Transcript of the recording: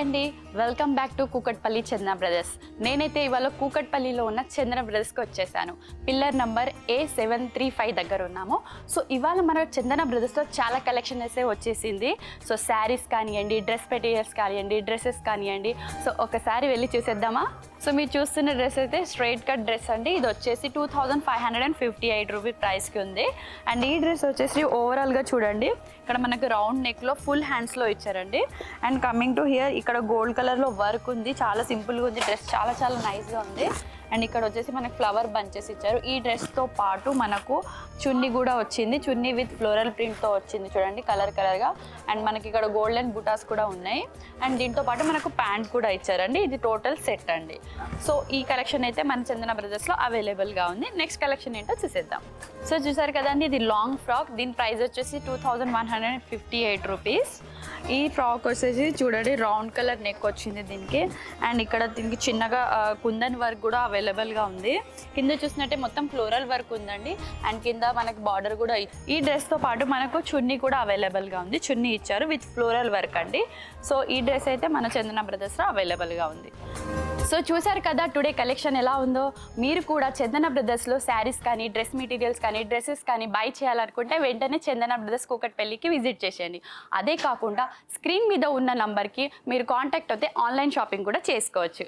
అండి, welcome back to Kukatpally Chandana brothers. నేనైతే ఇవాళ కూకట్పల్లిలో ఉన్న చందన బ్రదర్స్కి వచ్చేసాను. పిల్లర్ నంబర్ A735 దగ్గర ఉన్నాము. సో ఇవాళ మన చందన బ్రదర్స్లో చాలా కలెక్షన్ అయితే వచ్చేసింది. సో శారీస్ కానివ్వండి, డ్రెస్ మెటీరియల్స్ కానివ్వండి, డ్రెస్సెస్ కానివ్వండి. సో ఒకసారి వెళ్ళి చూసేద్దామా? సో మీరు చూస్తున్న డ్రెస్ అయితే స్ట్రైట్ కట్ డ్రెస్ అండి. ఇది వచ్చేసి 2558 రూపీ ప్రైస్కి ఉంది. అండ్ ఈ డ్రెస్ వచ్చేసి ఓవరాల్గా చూడండి, ఇక్కడ మనకు రౌండ్ నెక్లో ఫుల్ హ్యాండ్స్లో ఇచ్చారండి. అండ్ కమింగ్ టు హియర్ ఇక్కడ గోల్డ్ కలర్లో వర్క్ ఉంది, చాలా సింపుల్గా ఉంది. డ్రెస్ చాలా చాలా నైస్గా ఉంది. అండ్ ఇక్కడ వచ్చేసి మనకు ఫ్లవర్ బంచెస్ ఇచ్చారు. ఈ డ్రెస్తో పాటు మనకు చున్నీ కూడా వచ్చింది, చున్నీ విత్ ఫ్లోరల్ ప్రింట్తో వచ్చింది చూడండి, కలర్గా. అండ్ మనకి ఇక్కడ గోల్డెన్ బుటాస్ కూడా ఉన్నాయి. అండ్ దీంతో పాటు మనకు ప్యాంట్ కూడా ఇచ్చారండి. ఇది టోటల్ సెట్ అండి. సో ఈ కలెక్షన్ అయితే మన చందన బ్రదర్స్లో అవైలబుల్గా ఉంది. నెక్స్ట్ కలెక్షన్ ఏంటో చూసేద్దాం. సో చూసారు కదండి, ఇది లాంగ్ ఫ్రాక్. దీని ప్రైస్ వచ్చేసి 2158 రూపీస్. ఈ ఫ్రాక్ వచ్చేసి చూడండి, రౌండ్ కలర్ నెక్ వచ్చింది దీనికి. అండ్ ఇక్కడ దీనికి చిన్నగా కుందన్ వర్క్ కూడా అవైలబుల్గా ఉంది. కింద చూసినట్టే మొత్తం ఫ్లోరల్ వర్క్ ఉందండి. అండ్ కింద మనకు బార్డర్ కూడా ఈ డ్రెస్తో పాటు మనకు చున్నీ కూడా అవైలబుల్గా ఉంది. చున్నీ ఇచ్చారు విత్ ఫ్లోరల్ వర్క్ అండి. సో ఈ డ్రెస్ అయితే మన చందన బ్రదర్స్లో అవైలబుల్గా ఉంది. సో చూసారు కదా టుడే కలెక్షన్ ఎలా ఉందో. మీరు కూడా చందన బ్రదర్స్లో శారీస్ కానీ, డ్రెస్ మెటీరియల్స్ కానీ, డ్రెస్సెస్ కానీ బై చేయాలనుకుంటే వెంటనే చందన బ్రదర్స్ కూకట్పల్లికి విజిట్ చేసేయండి. అదే కాకుండా స్క్రీన్ మీద ఉన్న నంబర్కి మీరు కాంటాక్ట్ అయితే ఆన్లైన్ షాపింగ్ కూడా చేసుకోవచ్చు.